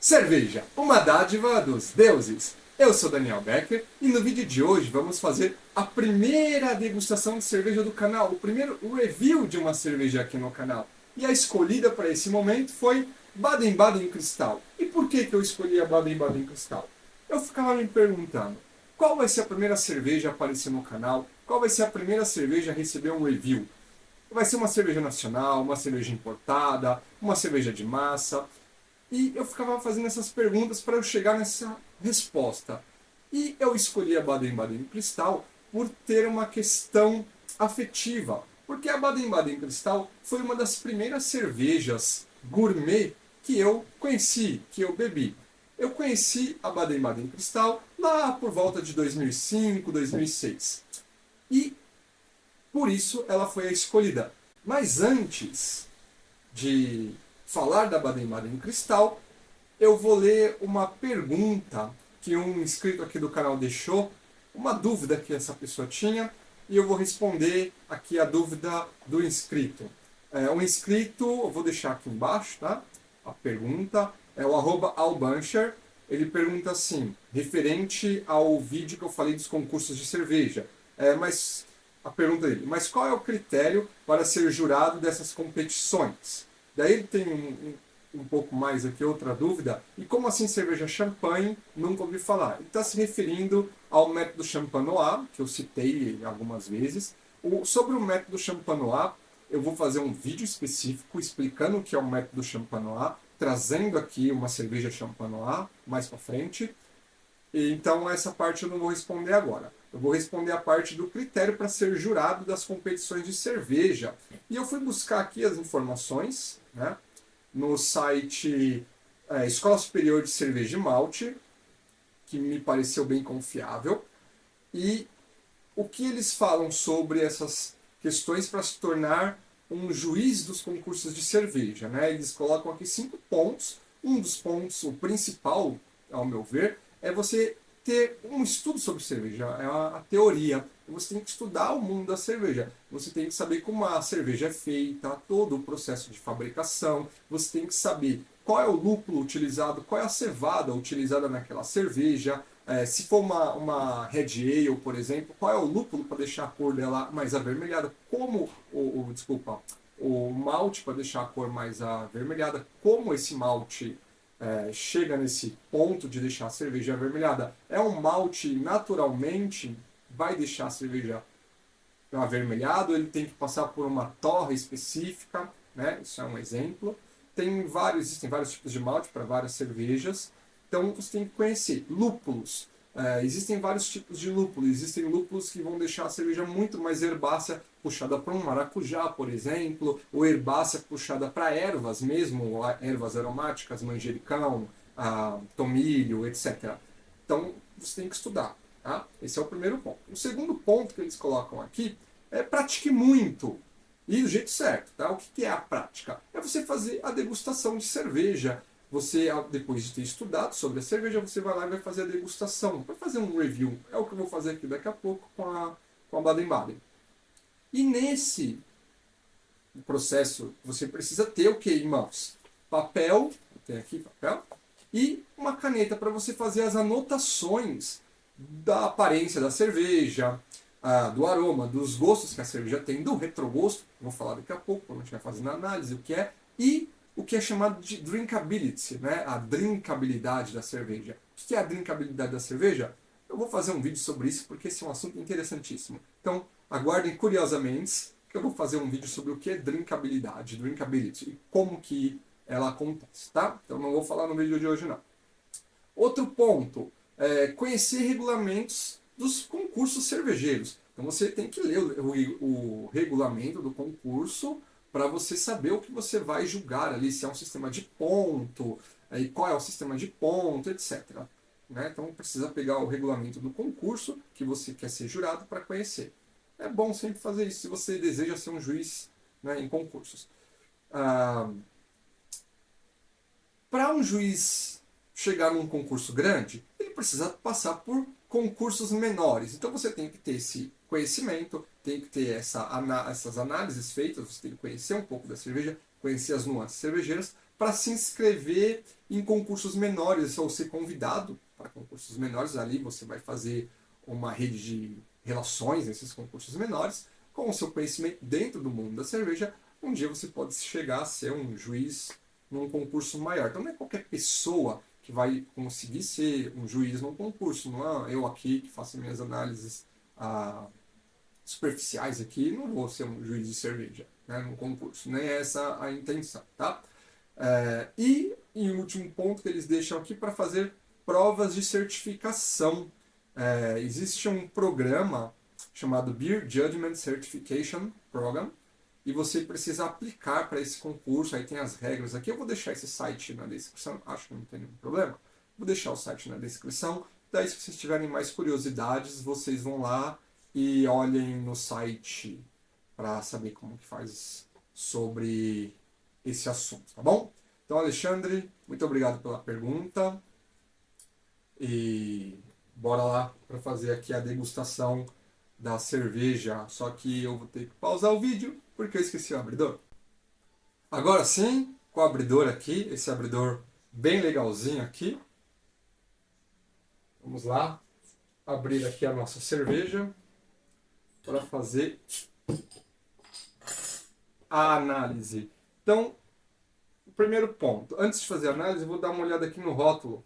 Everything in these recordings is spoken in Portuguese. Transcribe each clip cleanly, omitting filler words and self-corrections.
Cerveja, uma dádiva dos deuses. Eu sou Daniel Becker e no vídeo de hoje vamos fazer a primeira degustação de cerveja do canal, o primeiro review de uma cerveja aqui no canal. E a escolhida para esse momento foi Baden-Baden Cristal. E por que eu escolhi a Baden-Baden Cristal? Eu ficava me perguntando, qual vai ser a primeira cerveja a aparecer no canal? Qual vai ser a primeira cerveja a receber um review? Vai ser uma cerveja nacional, uma cerveja importada, uma cerveja de massa? E eu ficava fazendo essas perguntas para eu chegar nessa resposta. E eu escolhi a Baden-Baden Cristal por ter uma questão afetiva. Porque a Baden-Baden Cristal foi uma das primeiras cervejas gourmet que eu conheci, que eu bebi. Eu conheci a Baden-Baden Cristal lá por volta de 2005, 2006. E por isso ela foi a escolhida. Mas antes de falar da Baden-Baden Cristal, eu vou ler uma pergunta que um inscrito aqui do canal deixou, uma dúvida que essa pessoa tinha, e eu vou responder aqui a dúvida do inscrito. Um inscrito, eu vou deixar aqui embaixo, tá? A pergunta é o @albancher. Ele pergunta assim, referente ao vídeo que eu falei dos concursos de cerveja. Mas a pergunta dele, mas qual é o critério para ser jurado dessas competições? Daí ele tem um pouco mais aqui outra dúvida. E como assim cerveja champanhe? Nunca ouvi falar. Ele está se referindo ao método Champanois, que eu citei algumas vezes. Sobre o método Champanois, eu vou fazer um vídeo específico explicando o que é o método Champanois, trazendo aqui uma cerveja Champanois mais para frente. Então essa parte eu não vou responder agora. Eu vou responder a parte do critério para ser jurado das competições de cerveja. E eu fui buscar aqui as informações, né, no site Escola Superior de Cerveja e Malte, que me pareceu bem confiável. E o que eles falam sobre essas questões para se tornar um juiz dos concursos de cerveja, né? Eles colocam aqui 5 pontos. Um dos pontos, o principal, ao meu ver, é você ter um estudo sobre cerveja, é a teoria. Você tem que estudar o mundo da cerveja. Você tem que saber como a cerveja é feita, todo o processo de fabricação. Você tem que saber qual é o lúpulo utilizado, qual é a cevada utilizada naquela cerveja. Se for uma Red Ale, por exemplo, qual é o lúpulo para deixar a cor dela mais avermelhada? Como o malte para deixar a cor mais avermelhada? Como esse malte chega nesse ponto de deixar a cerveja avermelhada? É um malte naturalmente vai deixar a cerveja avermelhado, ele tem que passar por uma torra específica, né? Isso é um exemplo. Existem vários tipos de malte para várias cervejas, então você tem que conhecer lúpulos. Existem vários tipos de lúpulo. Existem lúpulos que vão deixar a cerveja muito mais herbácea, puxada para um maracujá, por exemplo, ou herbácea puxada para ervas mesmo, ervas aromáticas, manjericão, tomilho, etc. Então você tem que estudar. Tá? Esse é o primeiro ponto. O segundo ponto que eles colocam aqui é pratique muito. E do jeito certo. Tá? O que é a prática? É você fazer a degustação de cerveja. Você, depois de ter estudado sobre a cerveja, você vai lá e vai fazer a degustação. Vai fazer um review. É o que eu vou fazer aqui daqui a pouco com a Baden-Baden. E nesse processo, você precisa ter o que em mãos? Papel, tem aqui papel, e uma caneta para você fazer as anotações da aparência da cerveja, do aroma, dos gostos que a cerveja tem, do retrogosto, vou falar daqui a pouco, quando a gente vai fazendo a análise, o que é, e o que é chamado de drinkability, né? A drinkabilidade da cerveja. O que é a drinkabilidade da cerveja? Eu vou fazer um vídeo sobre isso porque esse é um assunto interessantíssimo. Então, aguardem curiosamente que eu vou fazer um vídeo sobre o que é drinkability, e como que ela acontece, tá? Então não vou falar no vídeo de hoje não. Outro ponto, conhecer regulamentos dos concursos cervejeiros. Então você tem que ler o regulamento do concurso para você saber o que você vai julgar ali, se é um sistema de ponto, e qual é o sistema de ponto, etc. Né? Então precisa pegar o regulamento do concurso que você quer ser jurado para conhecer. É bom sempre fazer isso se você deseja ser um juiz, né, em concursos. Para um juiz chegar num concurso grande, ele precisa passar por concursos menores. Então você tem que ter esse conhecimento, tem que ter essas análises feitas, você tem que conhecer um pouco da cerveja, conhecer as nuances cervejeiras, para se inscrever em concursos menores ou ser convidado para concursos menores. Ali você vai fazer uma rede de relações nesses concursos menores, com o seu conhecimento dentro do mundo da cerveja. Um dia você pode chegar a ser um juiz num concurso maior. Então não é qualquer pessoa que vai conseguir ser um juiz num concurso. Não é eu aqui que faço minhas análises superficiais aqui, não vou ser um juiz de cerveja, né, num concurso. Nem é essa a intenção, tá? E, em último ponto que eles deixam aqui, para fazer provas de certificação. Existe um programa chamado Beer Judgment Certification Program, e você precisa aplicar para esse concurso. Aí tem as regras aqui. Eu vou deixar esse site na descrição, acho que não tem nenhum problema. Vou deixar o site na descrição. Daí, se vocês tiverem mais curiosidades, vocês vão lá e olhem no site para saber como que faz sobre esse assunto, tá bom? Então, Alexandre, muito obrigado pela pergunta. E bora lá para fazer aqui a degustação da cerveja. Só que eu vou ter que pausar o vídeo porque eu esqueci o abridor. Agora sim, com o abridor aqui, esse abridor bem legalzinho aqui. Vamos lá abrir aqui a nossa cerveja para fazer a análise. Então, o primeiro ponto. Antes de fazer a análise, eu vou dar uma olhada aqui no rótulo.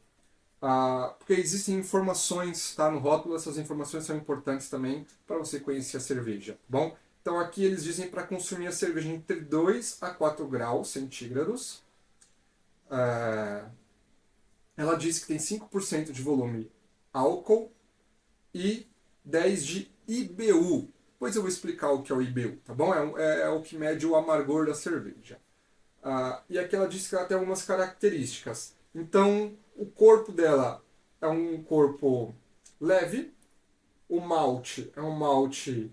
Porque existem informações, tá, no rótulo. Essas informações são importantes também para você conhecer a cerveja, tá bom? Então aqui eles dizem para consumir a cerveja entre 2 a 4 graus centígrados. Ela diz que tem 5% de volume álcool e 10 de IBU. Depois eu vou explicar o que é o IBU, tá bom? É o que mede o amargor da cerveja. E aqui ela diz que ela tem algumas características. Então, o corpo dela é um corpo leve. O malte é um malte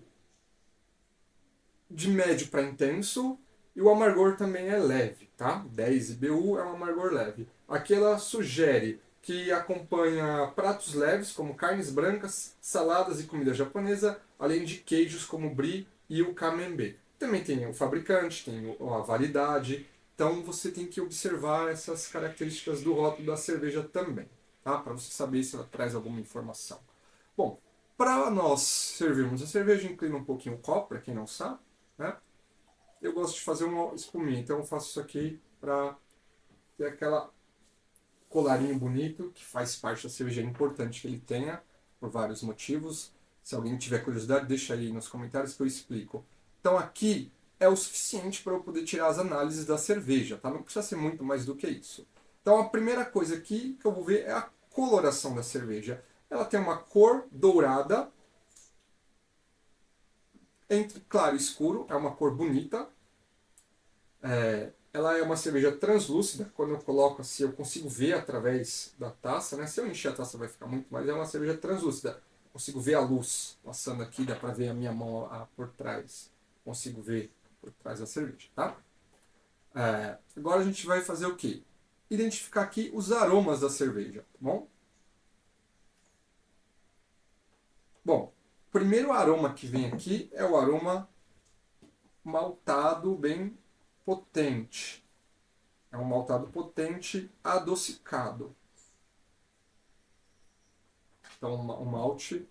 de médio para intenso. E o amargor também é leve, tá? 10 IBU é um amargor leve. Aqui ela sugere que acompanha pratos leves, como carnes brancas, saladas e comida japonesa, além de queijos como brie e o camembert. Também tem o fabricante, tem a validade. Então você tem que observar essas características do rótulo da cerveja também, tá? Para você saber se ela traz alguma informação. Bom, para nós servirmos a cerveja, inclina um pouquinho o copo, para quem não sabe, né? Eu gosto de fazer uma espuminha, então eu faço isso aqui para ter aquela colarinho bonito, que faz parte da cerveja, é importante que ele tenha, por vários motivos. Se alguém tiver curiosidade, deixa aí nos comentários que eu explico. Então aqui é o suficiente para eu poder tirar as análises da cerveja, tá? Não precisa ser muito mais do que isso. Então a primeira coisa aqui que eu vou ver é a coloração da cerveja. Ela tem uma cor dourada, entre claro e escuro, é uma cor bonita. Ela é uma cerveja translúcida. Quando eu coloco assim, eu consigo ver através da taça, né? Se eu encher a taça vai ficar muito, mas é uma cerveja translúcida. Eu consigo ver a luz passando aqui, dá para ver a minha mão por trás. Consigo ver por trás da cerveja, tá? Agora a gente vai fazer o quê? Identificar aqui os aromas da cerveja, tá bom? Bom, o primeiro aroma que vem aqui é o aroma maltado bem potente. É um maltado potente adocicado. Então, o malte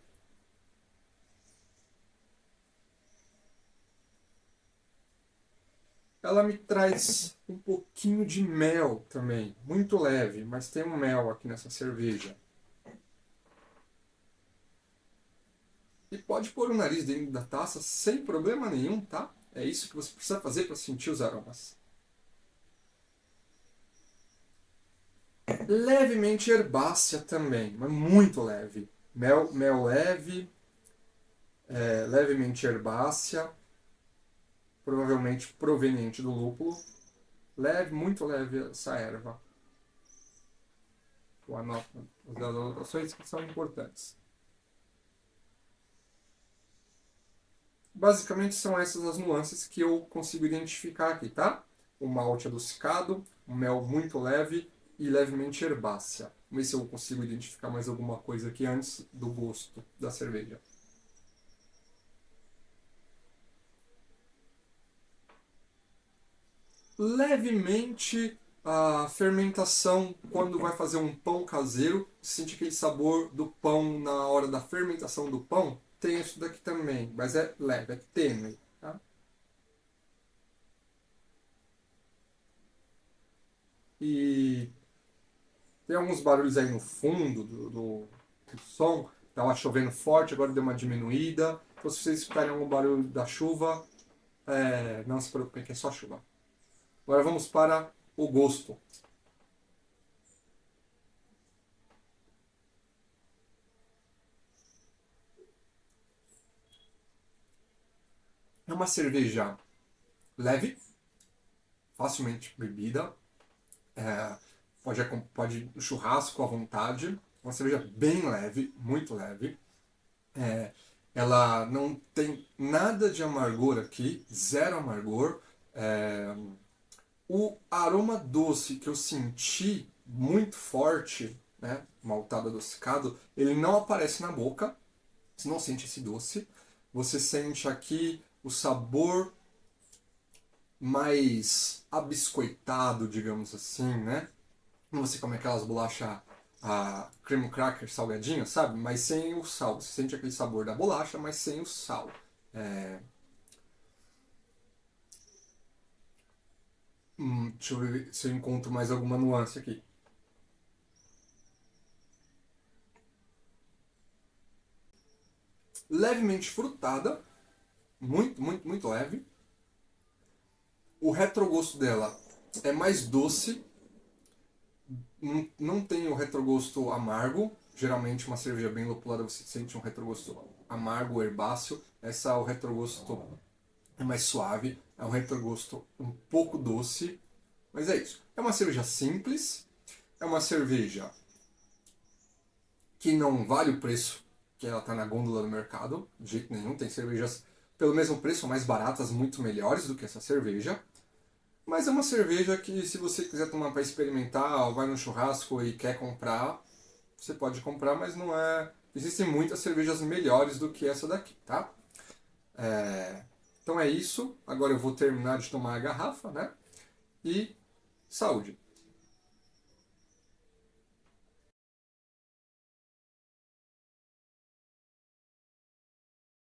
ela me traz um pouquinho de mel também, muito leve, mas tem um mel aqui nessa cerveja. E pode pôr o nariz dentro da taça sem problema nenhum, tá? É isso que você precisa fazer para sentir os aromas. Levemente herbácea também, mas muito leve. Mel leve, levemente herbácea, provavelmente proveniente do lúpulo. Leve, muito leve essa erva. Eu anoto as anotações que são importantes. Basicamente são essas as nuances que eu consigo identificar aqui, tá? O malte adocicado, um mel muito leve e levemente herbácea. Vamos ver se eu consigo identificar mais alguma coisa aqui antes do gosto da cerveja. Levemente A fermentação, quando vai fazer um pão caseiro, sente aquele sabor do pão na hora da fermentação do pão. Tem isso daqui também, mas é leve, é tênue. Tá? E tem alguns barulhos aí no fundo do som. Tava chovendo forte, agora deu uma diminuída. Então, se vocês escutarem algum barulho da chuva, não se preocupem que é só chuva. Agora vamos para o gosto. É uma cerveja leve, facilmente bebida. É, pode ir no churrasco à vontade. Uma cerveja bem leve, muito leve. É, ela não tem nada de amargor aqui, zero amargor. É, o aroma doce que eu senti muito forte, né, maltado adocicado, ele não aparece na boca. Você não sente esse doce. Você sente aqui o sabor mais abiscoitado, digamos assim, né? Você come aquelas bolachas cream cracker salgadinho, sabe? Mas sem o sal. Você sente aquele sabor da bolacha, mas sem o sal. É... deixa eu ver se eu encontro mais alguma nuance aqui. Levemente frutada, muito, muito, muito leve. O retrogosto dela é mais doce, não tem o retrogosto amargo. Geralmente uma cerveja bem lupulada você sente um retrogosto amargo, herbáceo. Essa o retrogosto é mais suave, é um retrogosto um pouco doce, mas é isso. É uma cerveja simples, é uma cerveja que não vale o preço que ela está na gôndola do mercado, de jeito nenhum. Tem cervejas pelo mesmo preço, mais baratas, muito melhores do que essa cerveja. Mas é uma cerveja que, se você quiser tomar para experimentar, ou vai no churrasco e quer comprar, você pode comprar, mas não é. Existem muitas cervejas melhores do que essa daqui, tá? Então é isso. Agora eu vou terminar de tomar a garrafa, né? E saúde!